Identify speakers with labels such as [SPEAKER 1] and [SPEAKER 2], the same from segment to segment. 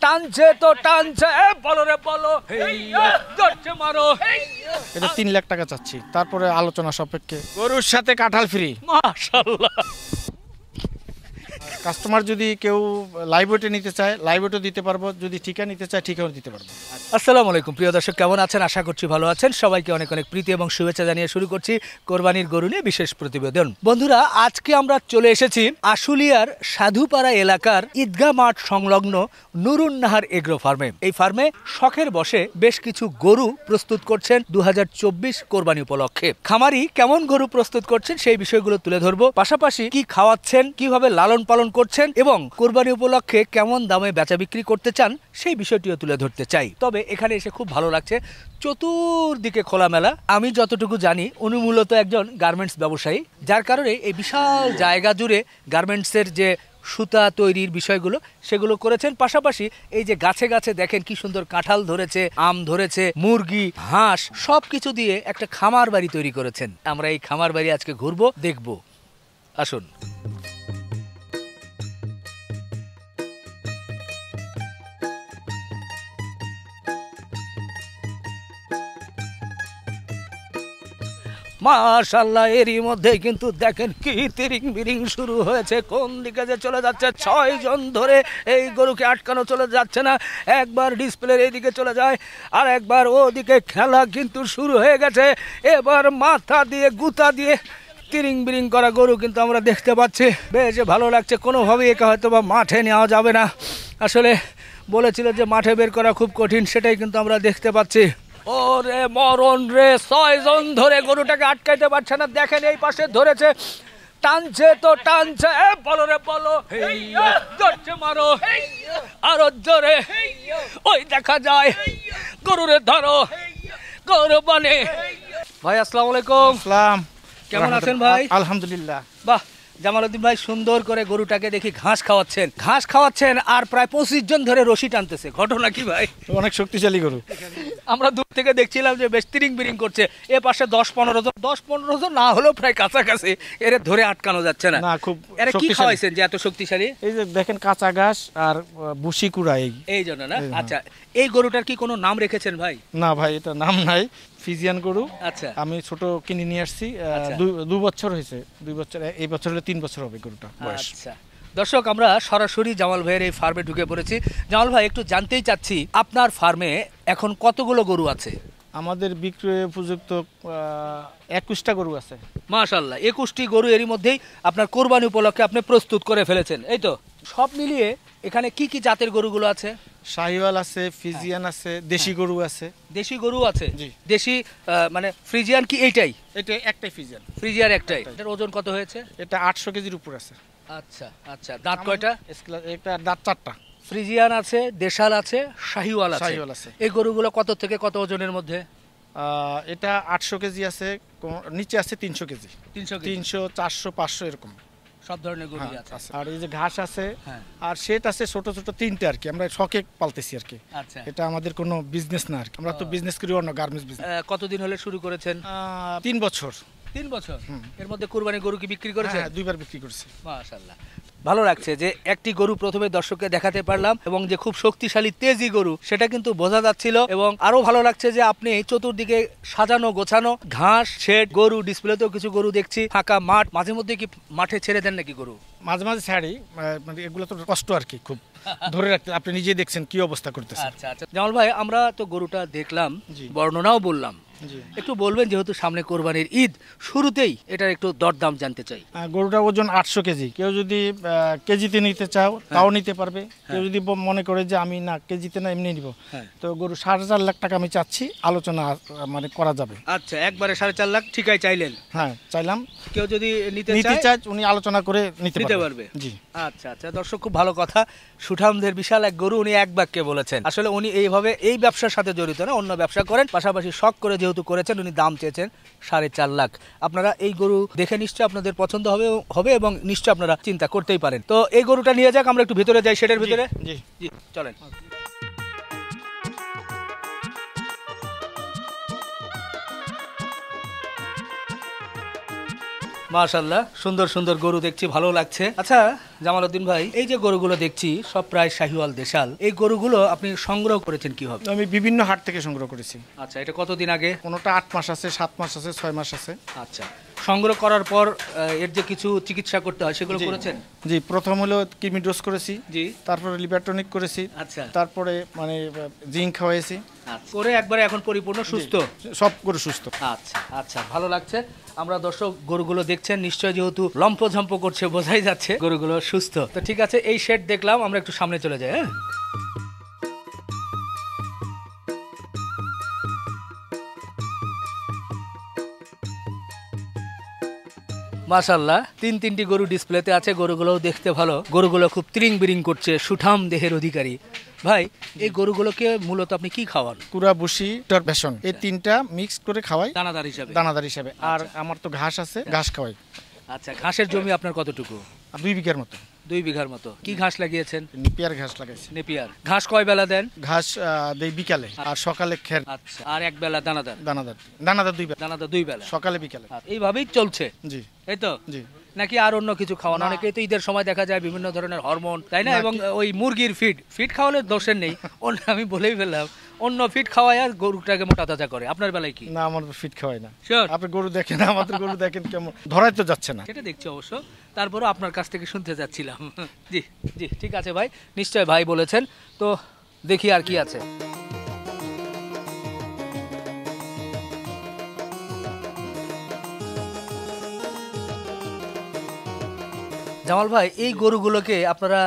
[SPEAKER 1] টানছে তো টানছে, বলো রে বলো, ধরছে মারো।
[SPEAKER 2] এটা 3 লাখ টাকা চাচ্ছি, তারপরে আলোচনা সাপেক্ষে। গরুর সাথে কাঁঠাল ফ্রি।
[SPEAKER 1] মাশাআল্লাহ।
[SPEAKER 2] কাস্টমার যদি কেউ লাইভ ওয়েটে নিতে চায় লাইভ ওয়েটও দিতে পারবো, যদি ঠিকা নিতে চায় ঠিকাও দিতে পারবো।
[SPEAKER 1] আসসালামু আলাইকুম প্রিয় দর্শক, কেমন আছেন? আশা করছি ভালো আছেন। সবাইকে অনেক অনেক প্রীতি এবং শুভেচ্ছা জানিয়ে শুরু করছি কোরবানির গরু নিয়ে বিশেষ প্রতিবেদন। বন্ধুরা, আজকে আমরা চলে এসেছি আশুলিয়ার সাধুপাড়া এলাকার ঈদগাহ মাঠ সংলগ্ন নুরুন নাহার এগ্রো ফার্মে। এই ফার্মে শখের বসে বেশ কিছু গরু প্রস্তুত করছেন 2024 কোরবানি উপলক্ষে। খামারি কেমন গরু প্রস্তুত করছেন সেই বিষয়গুলো তুলে ধরবো, পাশাপাশি কি খাওয়াচ্ছেন, কিভাবে লালন পালন করছেন এবং কোরবানি উপলক্ষে কেমন দামে বেচা বিক্রি করতে চান সেই বিষয়টিও তুলে ধরতে চাই। তবে এখানে এসে খুব ভালো লাগছে, চতুর্দিকে খোলামেলা। আমি যতটুকু জানি উনি মূলত একজন গার্মেন্টস ব্যবসায়ী, যার কারণে এই বিশাল জায়গা জুড়ে গার্মেন্টসের যে সুতা তৈরির বিষয়গুলো সেগুলো করেছেন। পাশাপাশি এই যে গাছে গাছে দেখেন কি সুন্দর কাঁঠাল ধরেছে, আম ধরেছে, মুরগি, হাঁস সবকিছু দিয়ে একটা খামার বাড়ি তৈরি করেছেন। আমরা এই খামার বাড়ি আজকে ঘুরবো, দেখবো। আসুন। মাশাআল্লাহ, এরই মধ্যে কিন্তু দেখেন কি তিরিং বিরিং শুরু হয়েছে। কোন দিকে যে চলে যাচ্ছে, 6 জন ধরে এই গরুকে আটকানো চলে যাচ্ছে না। একবার ডিসপ্লের এইদিকে চলে যায়, আর একবার ওদিকে খেলা কিন্তু শুরু হয়ে গেছে। এবার মাথা দিয়ে গুতা দিয়ে তিরিং বিরিং করা গরু কিন্তু আমরা দেখতে পাচ্ছি। বেশ ভালো লাগছে। কোনোভাবেই একে হয়তো বা মাঠে নেওয়া যাবে না। আসলে বলেছিল যে মাঠে বের করা খুব কঠিন, সেটাই কিন্তু আমরা দেখতে পাচ্ছি। ওরে মরণ রে, 6 জন ধরে গরুটাকে আটকাইতে পারছে না। দেখেন এই পাশে ধরেছে, টানছে তো টানছে, বলো রে বলো, ধরছে মারো, আরো জোরে। ওই দেখা যায় গরুরে ধরো, গরু বানে। ভাই আসসালামু আলাইকুম।
[SPEAKER 2] সালাম।
[SPEAKER 1] কেমন আছেন ভাই?
[SPEAKER 2] আলহামদুলিল্লাহ।
[SPEAKER 1] বাহ, জামালউদ্দিন ভাই সুন্দর করে গরুটাকে দেখি ঘাস খাওয়াচ্ছেন আর প্রায় 25 জন ধরে রশি টানতেছে। ঘটনা কি ভাই?
[SPEAKER 2] অনেক শক্তিশালী গরু।
[SPEAKER 1] আমরা দূর থেকে দেখছিলাম যে বেশ তিরিং বিরিং করছে। এ পাশে 10-15 জন না হলেও প্রায় কাছাকাছি। এরে ধরে আটকানো যাচ্ছে না।
[SPEAKER 2] খুব
[SPEAKER 1] এরা কি খাওয়াইছেন যে এত শক্তিশালী?
[SPEAKER 2] এই যে দেখেন কাঁচা ঘাস আর ভুসি কুড়া, এই জন্য না।
[SPEAKER 1] আচ্ছা, এই গরুটার কি কোনো নাম রেখেছেন ভাই?
[SPEAKER 2] না ভাই, এটা নাম নাই, ফিজিয়ান গরু।
[SPEAKER 1] আচ্ছা,
[SPEAKER 2] আমি ছোট কিনে নিয়ে আসছি। 2 বছর হয়েছে, 2 বছর, এই বছর হলে 3 বছর হবে গরুটা বয়স।
[SPEAKER 1] আচ্ছা দর্শক, আমরা সরাসরি জামাল ভাইয়ের এই ফার্মে ঢুকে পড়েছি। জামাল ভাই, একটু জানতেই চাচ্ছি আপনার ফার্মে এখন কতগুলো গরু আছে?
[SPEAKER 2] আমাদের বিক্রয় উপযুক্ত 21টা গরু আছে।
[SPEAKER 1] মাশাআল্লাহ, 21টি গরু এরই মধ্যেই আপনার কোরবানি উপলক্ষে আপনি প্রস্তুত করে ফেলেছেন, এই তো? সব মিলিয়ে এখানে কি কি জাতের গরুগুলো আছে?
[SPEAKER 2] শাহিওয়াল আছে, ফিজিয়ান আছে, দেশি গরু আছে।
[SPEAKER 1] দেশি গরু আছে?
[SPEAKER 2] জি।
[SPEAKER 1] দেশি মানে ফ্রিজিয়ান কি এইটাই?
[SPEAKER 2] এটা একটাই ফিজিয়ান।
[SPEAKER 1] ফ্রিজিয়ার একটাই। এটার ওজন কত হয়েছে?
[SPEAKER 2] এটা 800 কেজির উপর আছে।
[SPEAKER 1] আচ্ছা আচ্ছা, দাঁত কয়টা?
[SPEAKER 2] এটা দাঁত 4টা।
[SPEAKER 1] ফ্রিজিয়ান আছে, দেশাল আছে, শাহিওয়াল আছে। এই গরুগুলো কত থেকে কত ওজনের মধ্যে?
[SPEAKER 2] এটা 800 কেজি আছে, নিচে আছে 300 কেজি। 300, 400, 500 এরকম
[SPEAKER 1] সব ধরনের গরু আছে।
[SPEAKER 2] আর এই যে ঘাস আছে, আর শেড আছে ছোট ছোট 3টে আর কি। আমরা শখে পালতেছি আর কি।
[SPEAKER 1] আচ্ছা,
[SPEAKER 2] এটা আমাদের কোনো বিজনেস না আর কি। আমরা তো বিজনেস করি অন্য গার্মেন্টস বিজনেস।
[SPEAKER 1] কতদিন হলে শুরু করেছেন?
[SPEAKER 2] 3 বছর।
[SPEAKER 1] 3 বছর? এর মধ্যে কুরবানি গরু কি বিক্রি করেছেন?
[SPEAKER 2] হ্যাঁ, 2বার বিক্রি করেছি।
[SPEAKER 1] মাশাআল্লাহ, ভালো লাগছে যে একটি গরু প্রথমে দর্শককে দেখাতে পারলাম এবং যে খুব শক্তিশালী তেজি গরু সেটা কিন্তু বোঝা যাচ্ছিল। এবং আরো ভালো লাগছে যে আপনি চতুর্দিকে সাজানো গোছানো ঘাস, শেড, গরু, ডিসপ্লেতেও কিছু গরু দেখছি, ফাঁকা মাঠ। মাঝে মধ্যে কি মাঠে ছেড়ে দেন নাকি গরু?
[SPEAKER 2] মাঝে মাঝে ছাড়ি, মানে এগুলো তো কষ্ট আর কি, খুব ধরে রাখতে। আপনি নিজেই দেখছেন কি অবস্থা করতেছে।
[SPEAKER 1] আচ্ছা আচ্ছা, জামাল ভাই, আমরা তো গরুটা দেখলাম, বর্ণনাও বললাম, একটু বলবেন যেহেতু সামনে কোরবানির ঈদ, শুরুতেই এটার একটু দরদাম জানতে চাই।
[SPEAKER 2] গরুটার ওজন 800 কেজি। কেউ যদি কেজিতে নিতে চাও তাও নিতে পারবে। কেউ যদি মনে করে যে আমি না কেজিতে না এমনি নিব, তো গরু 4.5 লাখ টাকা আমি চাচ্ছি, আলোচনা মানে করা যাবে।
[SPEAKER 1] আচ্ছা, একবারে 4.5 লাখ ঠিকাই চাইলেন?
[SPEAKER 2] হ্যাঁ, চাইলাম।
[SPEAKER 1] কেউ যদি নিতে
[SPEAKER 2] চায় উনি আলোচনা করে নিতে পারবে।
[SPEAKER 1] জি। আচ্ছা আচ্ছা দর্শক, খুব ভালো কথা। সুঠামদের বিশাল এক গরু উনি এক বাক্যে বলেছেন। আসলে উনি এইভাবে এই ব্যবসার সাথে জড়িত না, অন্য ব্যবসা করেন, পাশাপাশি শখ করে যেহেতু করেছেন উনি দাম চেয়েছেন 4.5 লাখ। আপনারা এই গরু দেখে নিশ্চয়ই আপনাদের পছন্দ হবে এবং নিশ্চয়ই আপনারা চিন্তা করতেই পারেন। তো এই গরুটা নিয়ে যাক, আমরা একটু ভিতরে যাই, শেডের ভিতরে। জি জি, চলেন। মাশাআল্লাহ, সুন্দর সুন্দর গরু দেখছি, ভালো লাগছে। আচ্ছা জামালউদ্দিন ভাই, এই যে গরুগুলো দেখছি সব প্রায় শাহিওয়াল দেশাল, এই গরুগুলো আপনি সংগ্রহ করেছেন কিভাবে?
[SPEAKER 2] আমি বিভিন্ন হাট থেকে সংগ্রহ করেছি।
[SPEAKER 1] আচ্ছা, এটা কতদিন আগে?
[SPEAKER 2] কোনোটা 8 মাস আছে, 7 মাস আছে, 6 মাস আছে।
[SPEAKER 1] আচ্ছা, সংগ্রহ করার পর এর যে কিছু চিকিৎসা করতে হয় সেগুলো করেছেন?
[SPEAKER 2] জি, প্রথম হলো কৃমি ডোজ করেছি,
[SPEAKER 1] জি।
[SPEAKER 2] তারপরে লিভার টনিক করেছি,
[SPEAKER 1] আচ্ছা।
[SPEAKER 2] তারপরে মানে জিঙ্ক খাওয়াইছি,
[SPEAKER 1] করে একবারে এখন পরিপূর্ণ সুস্থ?
[SPEAKER 2] সব গরু সুস্থ।
[SPEAKER 1] আচ্ছা আচ্ছা, ভালো লাগছে। আমরা দর্শক গরুগুলো দেখছেন নিশ্চয়, যেহেতু লম্পঝম্প করছে বোঝাই যাচ্ছে গরুগুলো সুস্থ। তো ঠিক আছে, এই শেড দেখলাম, আমরা একটু সামনে চলে যাই। হ্যাঁ, মাশাআল্লাহ, তিনটি গরু ডিসপ্লেতে আছে। গরুগুলোও দেখতে ভালো, গরুগুলো খুব ত্রিং বিরিং করছে, সুঠাম দেহের অধিকারী। ভাই, এই গরুগুলোকে মূলত আপনি কি খাওয়ান?
[SPEAKER 2] কুড়া, ভুসি, বেসন, এই তিনটা মিক্স করে খাওয়াই
[SPEAKER 1] দানাদার হিসাবে?
[SPEAKER 2] দানাদার হিসাবে। আর আমার তো ঘাস আছে, ঘাস খাওয়াই।
[SPEAKER 1] আচ্ছা, ঘাসের জমি আপনার কতটুকু?
[SPEAKER 2] 2 বিঘার মতো।
[SPEAKER 1] 2 বিঘার মতো। কি ঘাস লাগিয়েছেন?
[SPEAKER 2] নেপিয়ার ঘাস লাগাইছি।
[SPEAKER 1] নেপিয়ার ঘাস কয় বেলা দেন?
[SPEAKER 2] ঘাস দেই বিকালে, আর সকালে খের।
[SPEAKER 1] আচ্ছা, আর এক বেলা দানাদার?
[SPEAKER 2] দানাদার 2 বেলা।
[SPEAKER 1] দানাদার 2 বেলা,
[SPEAKER 2] সকালে বিকালে।
[SPEAKER 1] এইভাবেই চলছে?
[SPEAKER 2] জি।
[SPEAKER 1] এই তো?
[SPEAKER 2] জি।
[SPEAKER 1] নাকি আর অন্য কিছু খাওয়ানো? অনেকেই তো ঈদের সময় দেখা যায় বিভিন্ন ধরনের হরমোন, তাই না? এবং ওই মুরগির ফিড খাওয়ালে দোষের নেই, অন্য আমি বলেই ফেললাম, অন্য ফিড খাওয়ায় আর গরুটাকে মোটা তাজা করে। আপনার বেলায় কি?
[SPEAKER 2] না, আমার ফিট খাওয়াই না।
[SPEAKER 1] Sure?
[SPEAKER 2] আপনি গরু দেখেন, আমাদের গরু দেখেন কেমন, ধরাই তো যাচ্ছে না।
[SPEAKER 1] সেটা দেখছি অবশ্য, তারপরও আপনার কাছ থেকে শুনতে যাচ্ছিলাম। জি জি, ঠিক আছে ভাই, নিশ্চয় ভাই বলেছেন। তো দেখি আর কি আছে। জামাল ভাই, এই গরুগুলোকে আপনারা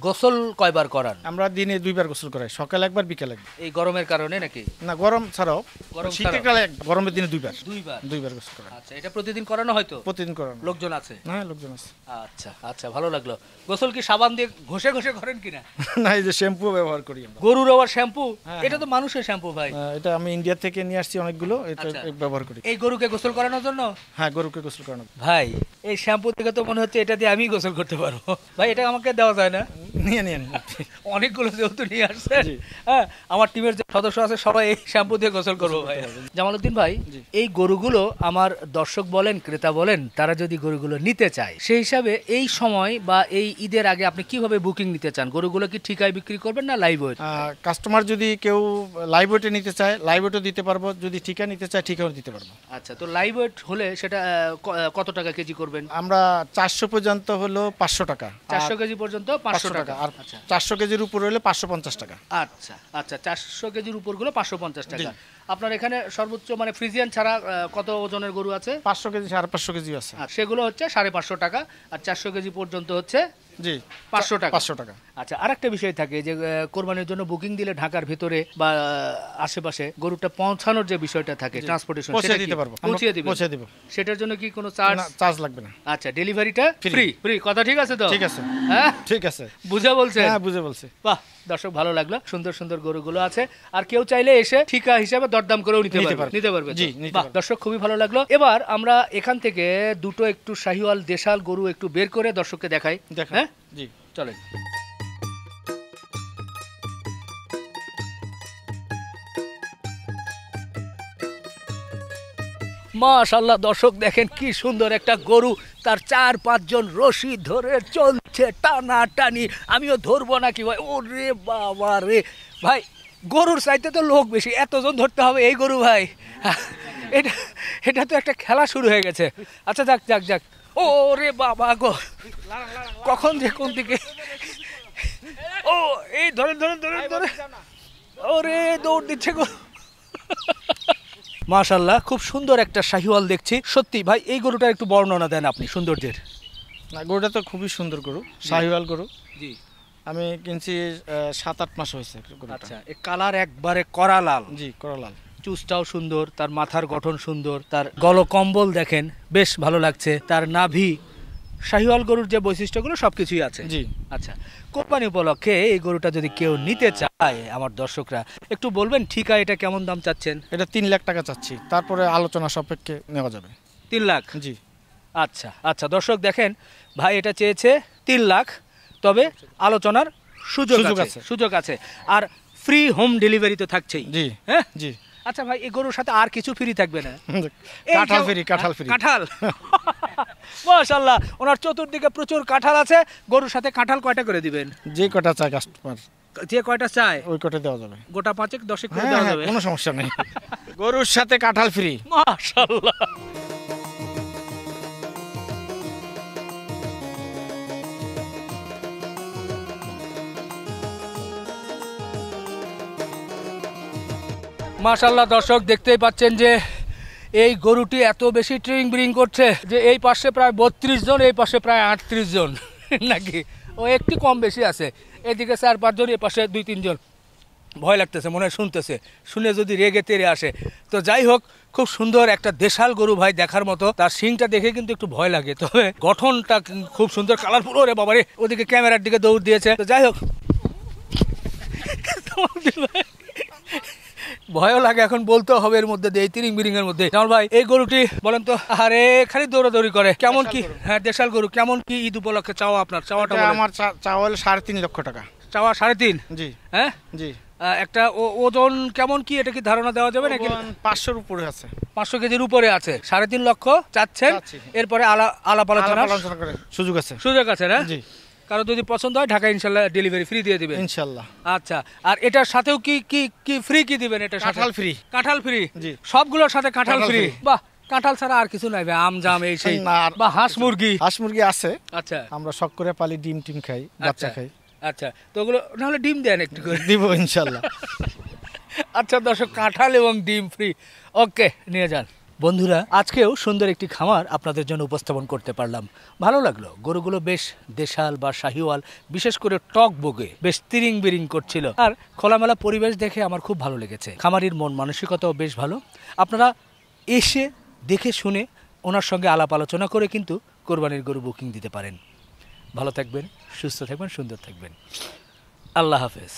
[SPEAKER 1] গোসল কয়বার করান?
[SPEAKER 2] আমরা দিনে 2 বার গোসল করাই, সকালে একবার, বিকালে একবার।
[SPEAKER 1] এই গরমের কারণে নাকি?
[SPEAKER 2] না, গরম ছাড়াও,
[SPEAKER 1] গরম
[SPEAKER 2] শীতকালে গরমের দিনে 2 বার।
[SPEAKER 1] 2 বার
[SPEAKER 2] গোসল করাই।
[SPEAKER 1] আচ্ছা, এটা প্রতিদিন করানো হয়তো?
[SPEAKER 2] প্রতিদিন করানো।
[SPEAKER 1] লোকজন আছে?
[SPEAKER 2] না, লোকজন আছে।
[SPEAKER 1] আচ্ছা আচ্ছা, ভালো লাগলো। গোসল কি সাবান দিয়ে ঘষে ঘষে করেন কিনা?
[SPEAKER 2] না, এই যে শ্যাম্পু ব্যবহার করি আমরা।
[SPEAKER 1] গরুর আবার শ্যাম্পু?
[SPEAKER 2] হ্যাঁ,
[SPEAKER 1] এটা তো মানুষের শ্যাম্পু ভাই।
[SPEAKER 2] এটা আমি ইন্ডিয়া থেকে নিয়ে আসছি অনেকগুলো, এটা ব্যবহার করি।
[SPEAKER 1] এই গরুকে গোসল করানোর জন্য?
[SPEAKER 2] হ্যাঁ, গরুকে গোসল করানো।
[SPEAKER 1] ভাই, এই শ্যাম্পু থেকে তো মনে হচ্ছে এটা দিয়ে আমি গোসল করতে পারবো। ভাই, এটা আমাকে দেওয়া যায় না?
[SPEAKER 2] নিয়ে নিয়ে
[SPEAKER 1] অনেকগুলো যেহেতু নিয়ে আসছে, হ্যাঁ, আমার টিমের যে সদস্য আছে সবাই এই শ্যাম্পু দিয়ে গোসল করবো ভাই। জামালউদ্দিন ভাই, এই গরুগুলো আমার দর্শক বলেন, ক্রেতা বলেন, তারা যদি গরুগুলো নিতে চায়, সেই হিসাবে এই সময় বা এই ঈদের আগে আপনি কিভাবে বুকিং নিতে চান? গরুগুলো কি ঠিকায় বিক্রি করবেন না লাইভ ওয়েট?
[SPEAKER 2] কাস্টমার যদি কেউ লাইভ ওয়েটে নিতে চায়, লাইভ ওয়েটও দিতে পারবো। যদি ঠিকা নিতে চায়, ঠিকাও দিতে পারবো।
[SPEAKER 1] আচ্ছা, তো লাইভ ওয়েট হলে সেটা কত টাকা কেজি করবেন?
[SPEAKER 2] আমরা 400 পর্যন্ত হলো 500 টাকা।
[SPEAKER 1] 400 কেজি পর্যন্ত 500 টাকা।
[SPEAKER 2] আর 400 কেজির উপর হলে 550 টাকা।
[SPEAKER 1] আচ্ছা আচ্ছা, 400 কেজির উপরগুলো 550 টাকা। আপনার এখানে সর্বোচ্চ মানে ফ্রিজিয়ান ছাড়া কত ওজনের গরু আছে?
[SPEAKER 2] 500 কেজি, 550 কেজি আছে।
[SPEAKER 1] আর সেগুলো হচ্ছে 550 টাকা, আর 400 কেজি পর্যন্ত হচ্ছে
[SPEAKER 2] জি
[SPEAKER 1] 500 টাকা।
[SPEAKER 2] 500 টাকা।
[SPEAKER 1] আচ্ছা, আরেকটা বিষয় থাকে যে কোরবানির জন্য বুকিং দিলে ঢাকার ভিতরে বা আশেপাশে গরুটা পৌঁছানোর যে বিষয়টা থাকে, ট্রান্সপোর্টেশন,
[SPEAKER 2] পৌঁছে দিতে পারবো,
[SPEAKER 1] পৌঁছে দিব। সেটার জন্য কি কোনো চার্জ
[SPEAKER 2] লাগবে না?
[SPEAKER 1] আচ্ছা, ডেলিভারিটা ফ্রি। কথা ঠিক আছে তো?
[SPEAKER 2] ঠিক আছে,
[SPEAKER 1] হ্যাঁ
[SPEAKER 2] ঠিক আছে।
[SPEAKER 1] বুঝা বলছে?
[SPEAKER 2] হ্যাঁ, বুঝে বলছে।
[SPEAKER 1] বাহ, দর্শক ভালো লাগলো, সুন্দর সুন্দর গরুগুলো আছে। আর কেউ চাইলে এসে ঠিকা হিসাবে দরদাম করেও নিতে পারবে।
[SPEAKER 2] জি,
[SPEAKER 1] বাহ, দর্শক খুবই ভালো লাগলো। এবার আমরা এখান থেকে দুটো একটু শাহিওয়াল দেশাল গরু একটু বের করে দর্শককে দেখাই। হ্যাঁ,
[SPEAKER 2] জি,
[SPEAKER 1] চলেন। মাশাআল্লাহ, দর্শক দেখেন কি সুন্দর একটা গরু, তার 4-5 জন রশি ধরে চলছে টানা টানি। আমিও ধরবো নাকি ভাই? ওরে বাবা রে ভাই, গরুর চাইতে তো লোক বেশি, এতজন ধরতে হবে এই গরু ভাই? এটা তো একটা খেলা শুরু হয়ে গেছে। আচ্ছা, যাক। ও রে বাবা গো, কখন যে কোন দিকে, ও এই ধরেন। ওরে দৌড় দিচ্ছে গো। মাশাআল্লাহ, খুব সুন্দর একটা শাহিওয়াল দেখছি। সত্যি ভাই, এই গরুটার একটু বর্ণনা দেন আপনি সৌন্দর্যের।
[SPEAKER 2] না, গরুটা তো খুবই সুন্দর গরু, শাহিওয়াল গরু।
[SPEAKER 1] জি,
[SPEAKER 2] আমি কিনছি 7-8 মাস হয়েছে।
[SPEAKER 1] আচ্ছা, এই কালার একবারে কড়া লাল।
[SPEAKER 2] জি, কড়া লাল।
[SPEAKER 1] চুজটাও সুন্দর, তার মাথার গঠন সুন্দর, তার গলকম্বল দেখেন, বেশ ভালো লাগছে, তার নাভি। শাহিওয়াল গরুর যে বৈশিষ্ট্যগুলো সবকিছুই আছে।
[SPEAKER 2] জি।
[SPEAKER 1] আচ্ছা, কোরবানি উপলক্ষে এই গরুটা যদি কেউ নিতে চায়, আমার দর্শকরা একটু বলবেন ঠিকা এটা কেমন দাম চাচ্ছেন?
[SPEAKER 2] এটা 3 লাখ টাকা চাচ্ছি, তারপরে আলোচনা সাপেক্ষে নেওয়া যাবে।
[SPEAKER 1] 3 লাখ?
[SPEAKER 2] জি।
[SPEAKER 1] আচ্ছা, দর্শক দেখেন, ভাই এটা চেয়েছে 3 লাখ, তবে আলোচনার সুযোগ আছে। আর ফ্রি হোম ডেলিভারি তো থাকছেই।
[SPEAKER 2] জি,
[SPEAKER 1] হ্যাঁ
[SPEAKER 2] জি।
[SPEAKER 1] আচ্ছা ভাই, এই গরুর সাথে আর কিছু ফ্রি থাকবে না?
[SPEAKER 2] কাঁঠাল ফ্রি।
[SPEAKER 1] কাঁঠাল মাশাআল্লাহ, ওনার চতুর্দিকে প্রচুর কাঁঠাল আছে। গরুর সাথে কাঁঠাল কয়টা করে দিবেন?
[SPEAKER 2] যে কটা চাই কাস্টমার
[SPEAKER 1] যে কয়টা চায়
[SPEAKER 2] ওই কটা দেওয়া যাবে।
[SPEAKER 1] গোটা 5-10 করে
[SPEAKER 2] হ্যাঁ,
[SPEAKER 1] দেওয়া
[SPEAKER 2] হ্যাঁ,
[SPEAKER 1] যাবে।
[SPEAKER 2] কোনো সমস্যা নেই। গরুর সাথে কাঁঠাল ফ্রি।
[SPEAKER 1] মাশাআল্লাহ। মাশাআল্লাহ, দর্শক দেখতেই পাচ্ছেন যে এই গরুটি এত বেশি ট্রিং ব্রিং করছে যে এই পাশে প্রায় 32 জন, এই পাশে প্রায় 38 জন নাকি, ও একটু কম বেশি আছে। এদিকে 4-5 জন, এই পাশে 2-3 জন। ভয় লাগতেছে, মনে হয় শুনতেছে, শুনে যদি রেগে তেড়ে আসে। তো যাই হোক, খুব সুন্দর একটা দেশাল গরু ভাই, দেখার মতো। তার শিংটা দেখে কিন্তু একটু ভয় লাগে, তবে গঠনটা খুব সুন্দর, কালারফুল। ওরে বাবারে, ওদিকে ক্যামেরার দিকে দৌড় দিয়েছে। তো যাই হোক, ভয়ও লাগে এখন বলতেও হবে এর মধ্যে দিয়ে, তিরিং বিরিং এর মধ্যে। জামাল ভাই, এই গরুটি বলেন তো, আরে খালি দৌড়াদৌড়ি করে, কেমন কি? হ্যাঁ, দেশাল গরু। কেমন কি ঈদ উপলক্ষে চাওয়া আপনার? চাওয়াটা
[SPEAKER 2] এটা
[SPEAKER 1] বলেন।
[SPEAKER 2] আমার চাওয়াল 3.5 লক্ষ টাকা।
[SPEAKER 1] চাওয়া 3.5?
[SPEAKER 2] জি
[SPEAKER 1] হ্যাঁ,
[SPEAKER 2] জি।
[SPEAKER 1] একটা ওজন কেমন কি, এটা কি ধারণা দেওয়া যাবে নাকি?
[SPEAKER 2] 500-র উপরে আছে।
[SPEAKER 1] 500 কেজির উপরে আছে। 3.5 লক্ষ চাচ্ছেন।
[SPEAKER 2] চাচ্ছি।
[SPEAKER 1] এরপরে আলাপ আলোচনা
[SPEAKER 2] আলোচনা করে সুযোগ আছে।
[SPEAKER 1] সুযোগ আছে না?
[SPEAKER 2] জি,
[SPEAKER 1] কারো যদি পছন্দ হয় ঢাকা ইনশাল্লাহ ডেলিভারি ফ্রি দিয়ে দিবেন
[SPEAKER 2] ইনশাআল্লাহ।
[SPEAKER 1] আচ্ছা, আর এটার সাথেও কি কি কি ফ্রি কি দিবেন? এটার সাথে
[SPEAKER 2] কাঁঠাল ফ্রি।
[SPEAKER 1] কাঁঠাল ফ্রি?
[SPEAKER 2] জি।
[SPEAKER 1] সবগুলোর সাথে কাঁঠাল
[SPEAKER 2] কাঁঠাল
[SPEAKER 1] ফ্রি?
[SPEAKER 2] free।
[SPEAKER 1] বাহ, কাঁঠাল ছাড়া আর কিছু নাই ভাই? আম জাম এই সেই?
[SPEAKER 2] না, আর
[SPEAKER 1] বা হাঁস মুরগি?
[SPEAKER 2] হাঁস মুরগি আছে,
[SPEAKER 1] আচ্ছা
[SPEAKER 2] আমরা শখ করে পালি, ডিম টিম খাই, বাচ্চা
[SPEAKER 1] আচ্ছা
[SPEAKER 2] খাই।
[SPEAKER 1] আচ্ছা, তো ওগুলো নাহলে ডিম দেন একটু করে।
[SPEAKER 2] দিব ইনশাআল্লাহ।
[SPEAKER 1] আচ্ছা দর্শক, কাঁঠাল এবং ডিম ফ্রি। ওকে, নিয়ে যান। বন্ধুরা, আজকেও সুন্দর একটি খামার আপনাদের জন্য উপস্থাপন করতে পারলাম। ভালো লাগলো। গরুগুলো বেশ দেশাল বা শাহিওয়াল, বিশেষ করে টক বগে বেশ তিরিং বিরিং করছিল। আর খোলামেলা পরিবেশ দেখে আমার খুব ভালো লেগেছে। খামারির মন মানসিকতাও বেশ ভালো। আপনারা এসে দেখে শুনে ওনার সঙ্গে আলাপ আলোচনা করে কিন্তু কোরবানির গরু বুকিং দিতে পারেন। ভালো থাকবেন, সুস্থ থাকবেন, সুন্দর থাকবেন। আল্লাহ হাফেজ।